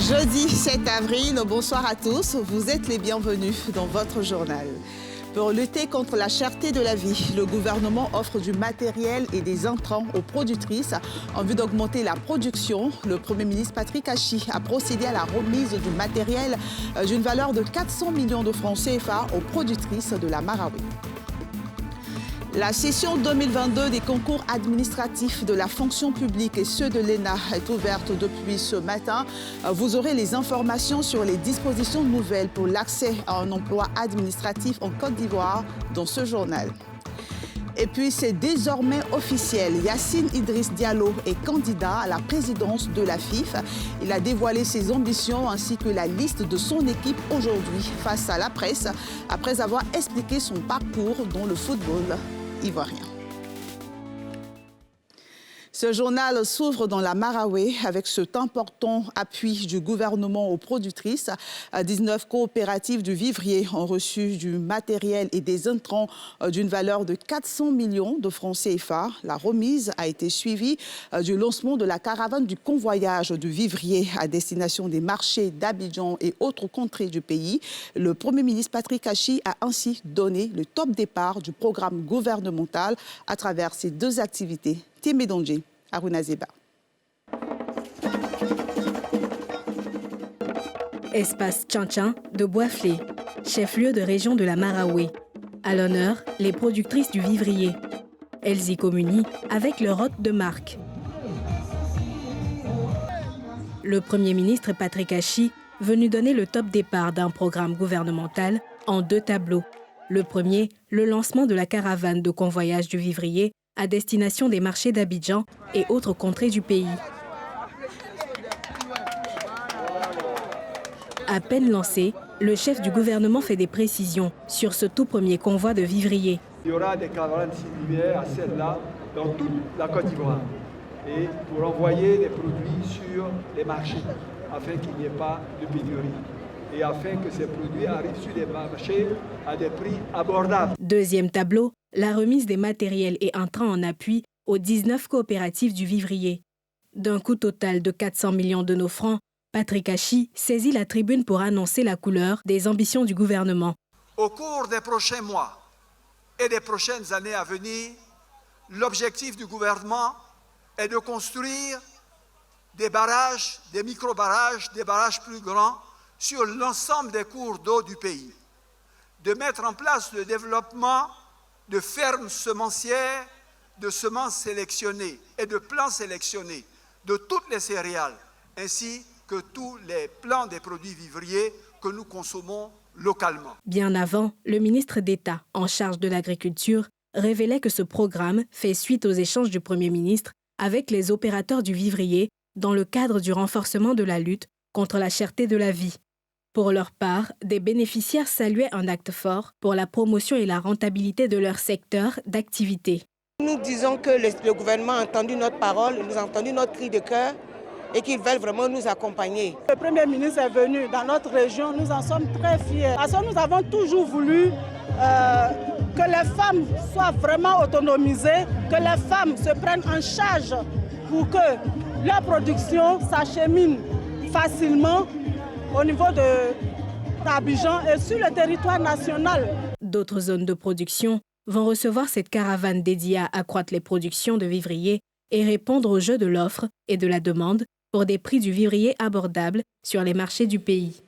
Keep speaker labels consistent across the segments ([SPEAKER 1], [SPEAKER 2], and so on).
[SPEAKER 1] Jeudi 7 avril, bonsoir à tous, vous êtes les bienvenus dans votre journal. Pour lutter contre la cherté de la vie, le gouvernement offre du matériel et des intrants aux productrices en vue d'augmenter la production. Le Premier ministre Patrick Achi a procédé à la remise du matériel d'une valeur de 400 millions de francs CFA aux productrices de la Marawi. La session 2022 des concours administratifs de la fonction publique et ceux de l'ENA est ouverte depuis ce matin. Vous aurez les informations sur les dispositions nouvelles pour l'accès à un emploi administratif en Côte d'Ivoire dans ce journal. Et puis c'est désormais officiel, Yacine Idriss Diallo est candidat à la présidence de la FIF. Il a dévoilé ses ambitions ainsi que la liste de son équipe aujourd'hui face à la presse après avoir expliqué son parcours dans le football ivoirien. Ce journal s'ouvre dans la Marawi avec cet important appui du gouvernement aux productrices. 19 coopératives du vivrier ont reçu du matériel et des intrants d'une valeur de 400 millions de francs CFA. La remise a été suivie du lancement de la caravane du convoyage du vivrier à destination des marchés d'Abidjan et autres contrées du pays. Le Premier ministre Patrick Achi a ainsi donné le top départ du programme gouvernemental à travers ces deux activités. Témédonji, Aruna Zeba.
[SPEAKER 2] Espace Tchanchan de Boisflé, chef-lieu de région de la Marawi. À l'honneur, les productrices du vivrier. Elles y communient avec leur hôte de marque. Le Premier ministre Patrick Achi venu donner le top départ d'un programme gouvernemental en deux tableaux. Le premier, le lancement de la caravane de convoyage du vivrier à destination des marchés d'Abidjan et autres contrées du pays. À peine lancé, le chef du gouvernement fait des précisions sur ce tout premier convoi de vivriers.
[SPEAKER 3] Il y aura des caravanes similaires à celle-là dans toute la Côte d'Ivoire et pour envoyer des produits sur les marchés afin qu'il n'y ait pas de pénurie et afin que ces produits arrivent sur les marchés à des prix abordables.
[SPEAKER 2] Deuxième tableau, la remise des matériels et intrants en appui aux 19 coopératives du vivrier. D'un coût total de 400 millions de nos francs, Patrick Achi saisit la tribune pour annoncer la couleur des ambitions du gouvernement.
[SPEAKER 3] Au cours des prochains mois et des prochaines années à venir, l'objectif du gouvernement est de construire des barrages, des micro-barrages, des barrages plus grands sur l'ensemble des cours d'eau du pays, de mettre en place le développement de fermes semencières, de semences sélectionnées et de plants sélectionnés de toutes les céréales, ainsi que tous les plants des produits vivriers que nous consommons localement.
[SPEAKER 2] Bien avant, le ministre d'État en charge de l'agriculture révélait que ce programme fait suite aux échanges du Premier ministre avec les opérateurs du vivrier dans le cadre du renforcement de la lutte contre la cherté de la vie. Pour leur part, des bénéficiaires saluaient un acte fort pour la promotion et la rentabilité de leur secteur d'activité.
[SPEAKER 4] Nous disons que le gouvernement a entendu notre parole, nous a entendu notre cri de cœur et qu'ils veulent vraiment nous accompagner.
[SPEAKER 5] Le Premier ministre est venu dans notre région, nous en sommes très fiers. Parce que nous avons toujours voulu que les femmes soient vraiment autonomisées, que les femmes se prennent en charge pour que leur production s'achemine facilement au niveau d'Abidjan et sur le territoire national.
[SPEAKER 2] D'autres zones de production vont recevoir cette caravane dédiée à accroître les productions de vivriers et répondre au jeu de l'offre et de la demande pour des prix du vivrier abordables sur les marchés du pays.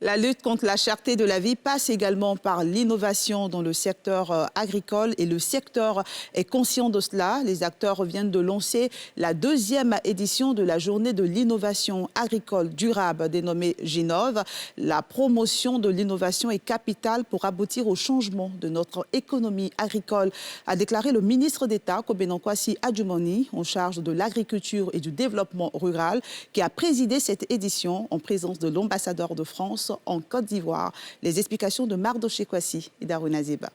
[SPEAKER 1] La lutte contre la cherté de la vie passe également par l'innovation dans le secteur agricole et le secteur est conscient de cela. Les acteurs viennent de lancer la deuxième édition de la journée de l'innovation agricole durable dénommée Ginov. La promotion de l'innovation est capitale pour aboutir au changement de notre économie agricole, a déclaré le ministre d'État Kobenankwasi Adjumani en charge de l'agriculture et du développement rural qui a présidé cette édition en présence de l'ambassadeur de France en Côte d'Ivoire. Les explications de Mardoché Kwasi et d'Aruna Zeba.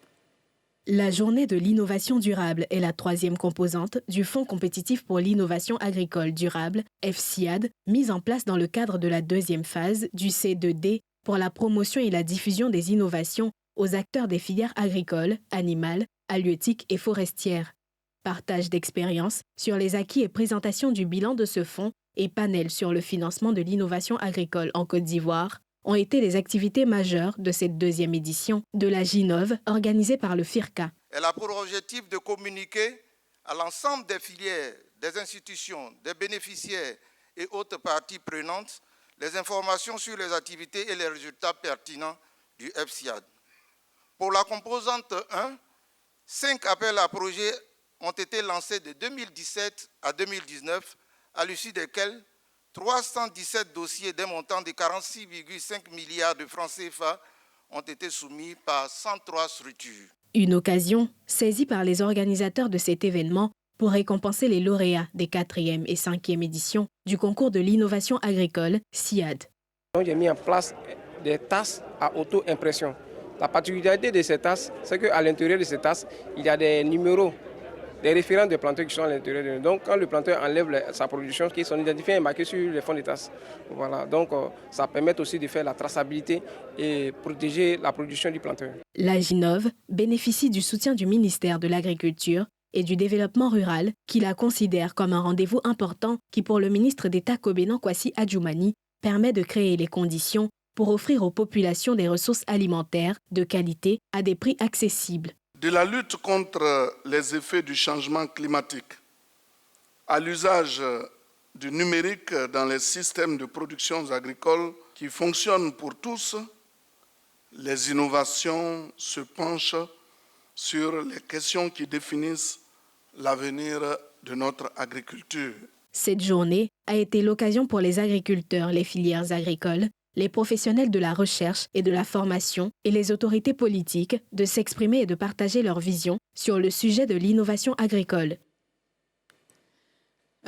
[SPEAKER 2] La journée de l'innovation durable est la troisième composante du Fonds compétitif pour l'innovation agricole durable, FCIAD, mise en place dans le cadre de la deuxième phase du C2D pour la promotion et la diffusion des innovations aux acteurs des filières agricoles, animales, halieutiques et forestières. Partage d'expériences sur les acquis et présentation du bilan de ce fonds et panel sur le financement de l'innovation agricole en Côte d'Ivoire ont été les activités majeures de cette deuxième édition de la Ginov organisée par le FIRCA.
[SPEAKER 6] Elle a pour objectif de communiquer à l'ensemble des filières, des institutions, des bénéficiaires et autres parties prenantes les informations sur les activités et les résultats pertinents du FCIAD. Pour la composante 1, 5 appels à projets ont été lancés de 2017 à 2019, à l'issue desquels 317 dossiers d'un montant de 46,5 milliards de francs CFA ont été soumis par 103 structures.
[SPEAKER 2] Une occasion saisie par les organisateurs de cet événement pour récompenser les lauréats des 4e et 5e éditions du concours de l'innovation agricole CIAD.
[SPEAKER 7] J'ai mis en place des tasses à auto-impression. La particularité de ces tasses, c'est qu'à l'intérieur de ces tasses, il y a des numéros, des référents des planteurs qui sont à l'intérieur. Donc, quand le planteur enlève sa production, qui sont identifiés et marqués sur le fond des tasses. Voilà. Donc, ça permet aussi de faire la traçabilité et protéger la production du planteur.
[SPEAKER 2] La Ginov bénéficie du soutien du ministère de l'Agriculture et du Développement rural, qui la considère comme un rendez-vous important qui, pour le ministre d'État Kobenan Kwasi Adjoumani, permet de créer les conditions pour offrir aux populations des ressources alimentaires de qualité à des prix accessibles.
[SPEAKER 8] De la lutte contre les effets du changement climatique à l'usage du numérique dans les systèmes de production agricole qui fonctionnent pour tous, les innovations se penchent sur les questions qui définissent l'avenir de notre agriculture.
[SPEAKER 2] Cette journée a été l'occasion pour les agriculteurs, les filières agricoles, les professionnels de la recherche et de la formation et les autorités politiques de s'exprimer et de partager leur vision sur le sujet de l'innovation agricole.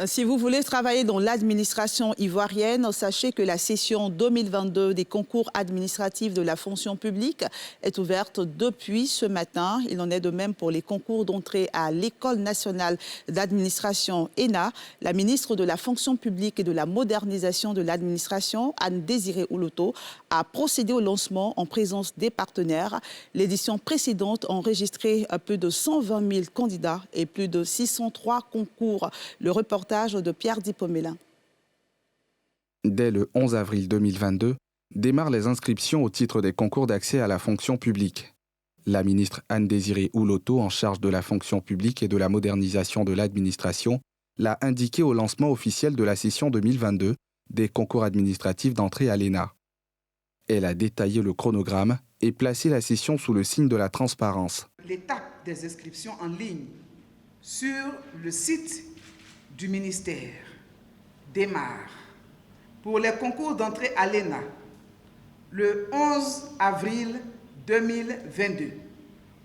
[SPEAKER 1] Si vous voulez travailler dans l'administration ivoirienne, sachez que la session 2022 des concours administratifs de la fonction publique est ouverte depuis ce matin. Il en est de même pour les concours d'entrée à l'École nationale d'administration ENA. La ministre de la fonction publique et de la modernisation de l'administration, Anne-Désiré Ouloto, a procédé au lancement en présence des partenaires. L'édition précédente a enregistré plus de 120 000 candidats et plus de 603 concours. Le reportage de Pierre Dipomélin.
[SPEAKER 9] Dès le 11 avril 2022, démarrent les inscriptions au titre des concours d'accès à la fonction publique. La ministre Anne-Désiré Ouloto, en charge de la fonction publique et de la modernisation de l'administration, l'a indiqué au lancement officiel de la session 2022 des concours administratifs d'entrée à l'ENA. Elle a détaillé le chronogramme et placé la session sous le signe de la transparence.
[SPEAKER 10] L'étape des inscriptions en ligne sur le site du ministère démarre pour les concours d'entrée à l'ENA le 11 avril 2022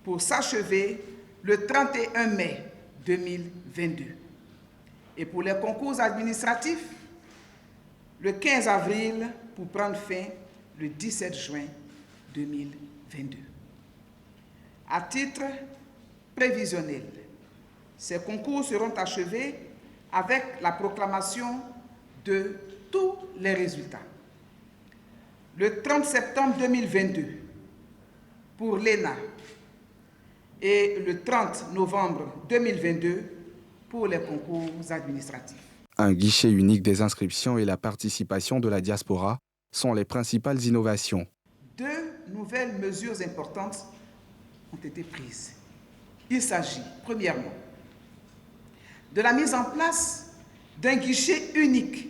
[SPEAKER 10] pour s'achever le 31 mai 2022. Et pour les concours administratifs, le 15 avril pour prendre fin le 17 juin 2022. À titre prévisionnel, ces concours seront achevés avec la proclamation de tous les résultats. Le 30 septembre 2022 pour l'ENA et le 30 novembre 2022 pour les concours administratifs.
[SPEAKER 9] Un guichet unique des inscriptions et la participation de la diaspora sont les principales innovations.
[SPEAKER 10] 2 nouvelles mesures importantes ont été prises. Il s'agit, premièrement, de la mise en place d'un guichet unique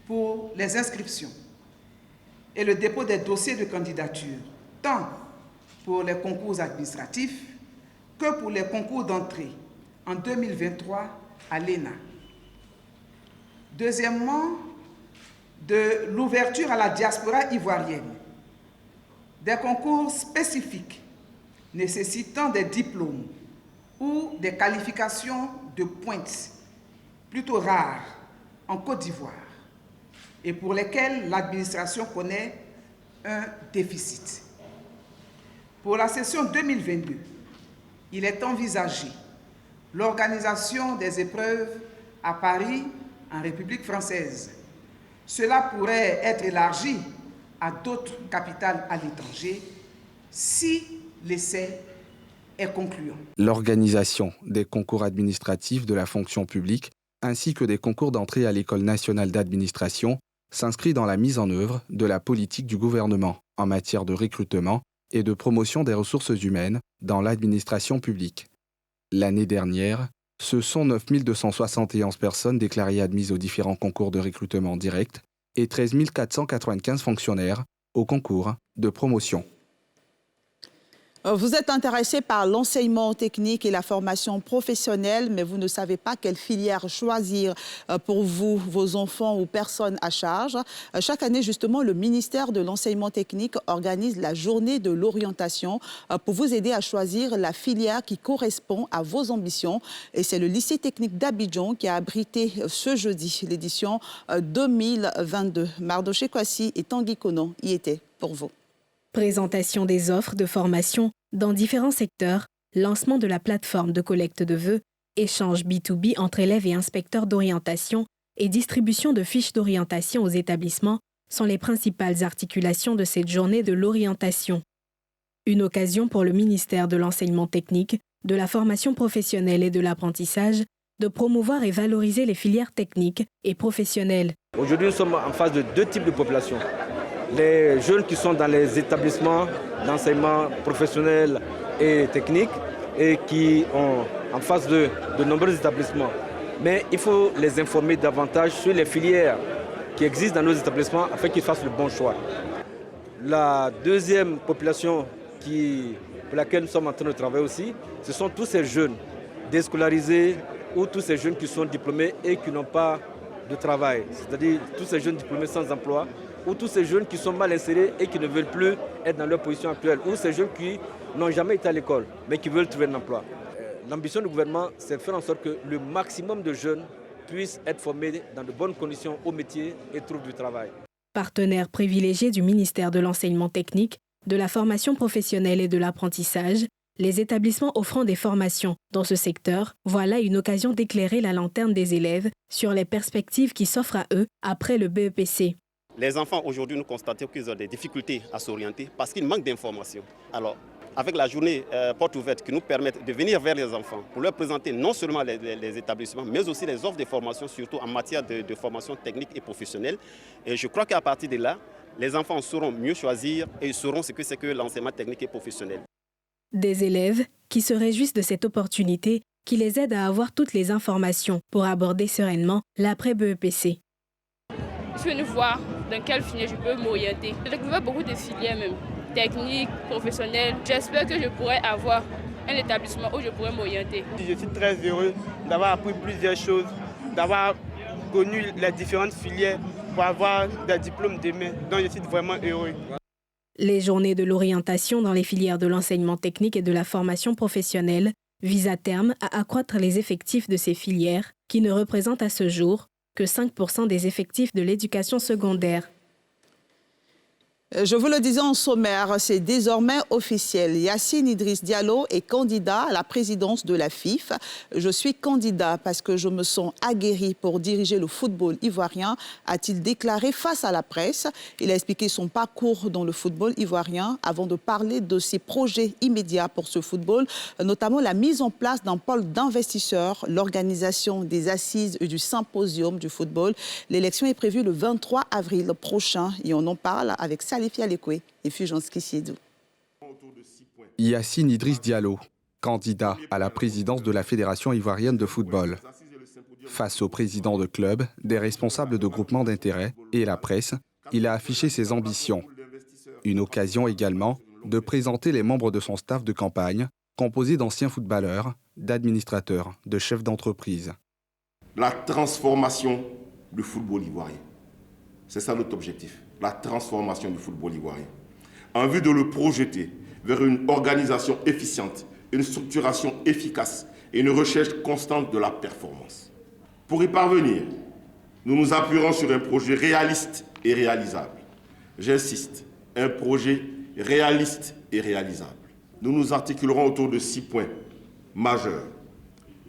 [SPEAKER 10] pour les inscriptions et le dépôt des dossiers de candidature, tant pour les concours administratifs que pour les concours d'entrée en 2023 à l'ENA. Deuxièmement, de l'ouverture à la diaspora ivoirienne, des concours spécifiques nécessitant des diplômes ou des qualifications de pointe plutôt rares en Côte d'Ivoire et pour lesquels l'administration connaît un déficit. Pour la session 2022, il est envisagé l'organisation des épreuves à Paris, en République française. Cela pourrait être élargi à d'autres capitales à l'étranger si l'essai est concluant.
[SPEAKER 9] L'organisation des concours administratifs de la fonction publique ainsi que des concours d'entrée à l'École nationale d'administration s'inscrit dans la mise en œuvre de la politique du gouvernement en matière de recrutement et de promotion des ressources humaines dans l'administration publique. L'année dernière, ce sont 9 271 personnes déclarées admises aux différents concours de recrutement direct et 13 495 fonctionnaires au concours de promotion.
[SPEAKER 1] Vous êtes intéressé par l'enseignement technique et la formation professionnelle, mais vous ne savez pas quelle filière choisir pour vous, vos enfants ou personnes à charge. Chaque année, justement, le ministère de l'enseignement technique organise la journée de l'orientation pour vous aider à choisir la filière qui correspond à vos ambitions. Et c'est le lycée technique d'Abidjan qui a abrité ce jeudi l'édition 2022. Mardoché Kwasi et Tanguy Konon y étaient pour vous.
[SPEAKER 2] Présentation des offres de formation dans différents secteurs, lancement de la plateforme de collecte de vœux, échange B2B entre élèves et inspecteurs d'orientation et distribution de fiches d'orientation aux établissements sont les principales articulations de cette journée de l'orientation. Une occasion pour le ministère de l'enseignement technique, de la formation professionnelle et de l'apprentissage de promouvoir et valoriser les filières techniques et professionnelles.
[SPEAKER 11] Aujourd'hui, nous sommes en face de deux types de populations. Les jeunes qui sont dans les établissements d'enseignement professionnel et technique et qui ont en face de nombreux établissements. Mais il faut les informer davantage sur les filières qui existent dans nos établissements afin qu'ils fassent le bon choix. La deuxième population pour laquelle nous sommes en train de travailler aussi, ce sont tous ces jeunes déscolarisés ou tous ces jeunes qui sont diplômés et qui n'ont pas de travail. C'est-à-dire tous ces jeunes diplômés sans emploi, ou tous ces jeunes qui sont mal insérés et qui ne veulent plus être dans leur position actuelle, ou ces jeunes qui n'ont jamais été à l'école, mais qui veulent trouver un emploi. L'ambition du gouvernement, c'est de faire en sorte que le maximum de jeunes puissent être formés dans de bonnes conditions au métier et trouvent du travail.
[SPEAKER 2] Partenaire privilégié du ministère de l'enseignement technique, de la formation professionnelle et de l'apprentissage, les établissements offrant des formations dans ce secteur, voilà une occasion d'éclairer la lanterne des élèves sur les perspectives qui s'offrent à eux après le BEPC.
[SPEAKER 12] Les enfants, aujourd'hui, nous constatons qu'ils ont des difficultés à s'orienter parce qu'ils manquent d'informations. Alors, avec la journée porte ouverte qui nous permet de venir vers les enfants pour leur présenter non seulement les établissements, mais aussi les offres de formation, surtout en matière de formation technique et professionnelle. Et je crois qu'à partir de là, les enfants sauront mieux choisir et sauront ce que c'est que l'enseignement technique et professionnel.
[SPEAKER 2] Des élèves qui se réjouissent de cette opportunité qui les aide à avoir toutes les informations pour aborder sereinement l'après-BEPC.
[SPEAKER 13] Je suis venue voir dans quelle filière je peux m'orienter. J'ai découvert beaucoup de filières même, techniques, professionnelles. J'espère que je pourrai avoir un établissement où je pourrai m'orienter.
[SPEAKER 14] Je suis très heureux d'avoir appris plusieurs choses, d'avoir connu les différentes filières pour avoir des diplômes demain. Donc je suis vraiment heureux.
[SPEAKER 2] Les journées de l'orientation dans les filières de l'enseignement technique et de la formation professionnelle visent à terme à accroître les effectifs de ces filières qui ne représentent à ce jour que 5% des effectifs de l'éducation secondaire.
[SPEAKER 1] Je vous le disais en sommaire, c'est désormais officiel. Yacine Idriss Diallo est candidat à la présidence de la FIF. Je suis candidat parce que je me sens aguerri pour diriger le football ivoirien, a-t-il déclaré face à la presse. Il a expliqué son parcours dans le football ivoirien avant de parler de ses projets immédiats pour ce football, notamment la mise en place d'un pôle d'investisseurs, l'organisation des assises et du symposium du football. L'élection est prévue le 23 avril prochain et on en parle avec Salifia Lekwe et Fulgence Kissiedou.
[SPEAKER 9] Yacine Idriss Diallo, candidat à la présidence de la Fédération ivoirienne de football. Face aux présidents de clubs, des responsables de groupements d'intérêt et la presse, il a affiché ses ambitions. Une occasion également de présenter les membres de son staff de campagne, composé d'anciens footballeurs, d'administrateurs, de chefs d'entreprise.
[SPEAKER 15] La transformation du football ivoirien. C'est ça notre objectif, la transformation du football ivoirien. En vue de le projeter vers une organisation efficiente, une structuration efficace et une recherche constante de la performance. Pour y parvenir, nous nous appuierons sur un projet réaliste et réalisable. J'insiste, un projet réaliste et réalisable. Nous nous articulerons autour de 6 points. majeurs.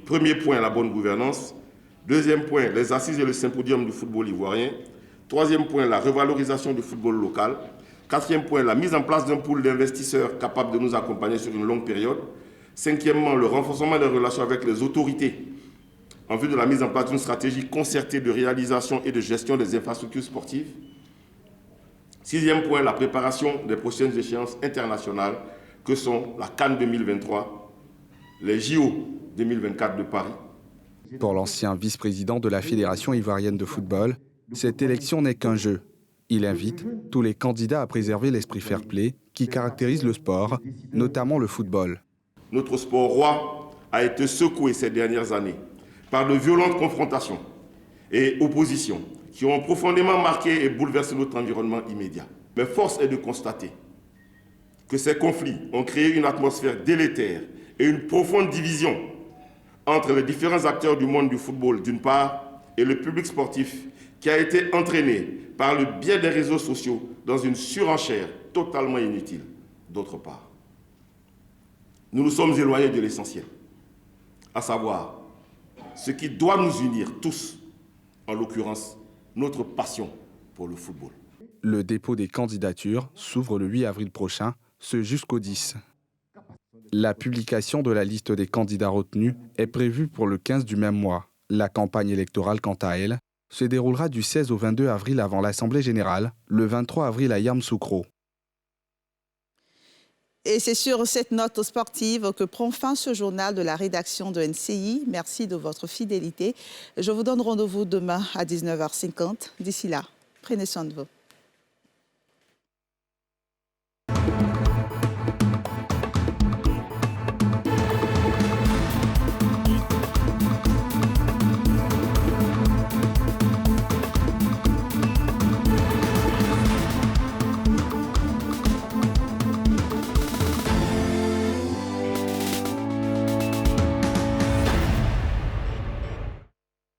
[SPEAKER 15] Premier point, la bonne gouvernance. Deuxième point, les assises et le symposium du football ivoirien. Troisième point, la revalorisation du football local. Quatrième point, la mise en place d'un pool d'investisseurs capables de nous accompagner sur une longue période. Cinquièmement, le renforcement des relations avec les autorités en vue de la mise en place d'une stratégie concertée de réalisation et de gestion des infrastructures sportives. Sixième point, la préparation des prochaines échéances internationales que sont la CAN 2023, les JO 2024 de Paris.
[SPEAKER 9] Pour l'ancien vice-président de la Fédération ivoirienne de football, cette élection n'est qu'un jeu. Il invite tous les candidats à préserver l'esprit fair-play qui caractérise le sport, notamment le football.
[SPEAKER 15] Notre sport roi a été secoué ces dernières années par de violentes confrontations et oppositions qui ont profondément marqué et bouleversé notre environnement immédiat. Mais force est de constater que ces conflits ont créé une atmosphère délétère et une profonde division entre les différents acteurs du monde du football d'une part et le public sportif qui a été entraîné par le biais des réseaux sociaux dans une surenchère totalement inutile d'autre part. Nous nous sommes éloignés de l'essentiel, à savoir ce qui doit nous unir tous, en l'occurrence notre passion pour le football.
[SPEAKER 9] Le dépôt des candidatures s'ouvre le 8 avril prochain, ce jusqu'au 10. La publication de la liste des candidats retenus est prévue pour le 15 du même mois. La campagne électorale, quant à elle, se déroulera du 16 au 22 avril avant l'Assemblée générale, le 23 avril à Yamoussoukro.
[SPEAKER 1] Et c'est sur cette note sportive que prend fin ce journal de la rédaction de NCI. Merci de votre fidélité. Je vous donne rendez-vous demain à 19h50. D'ici là, prenez soin de vous.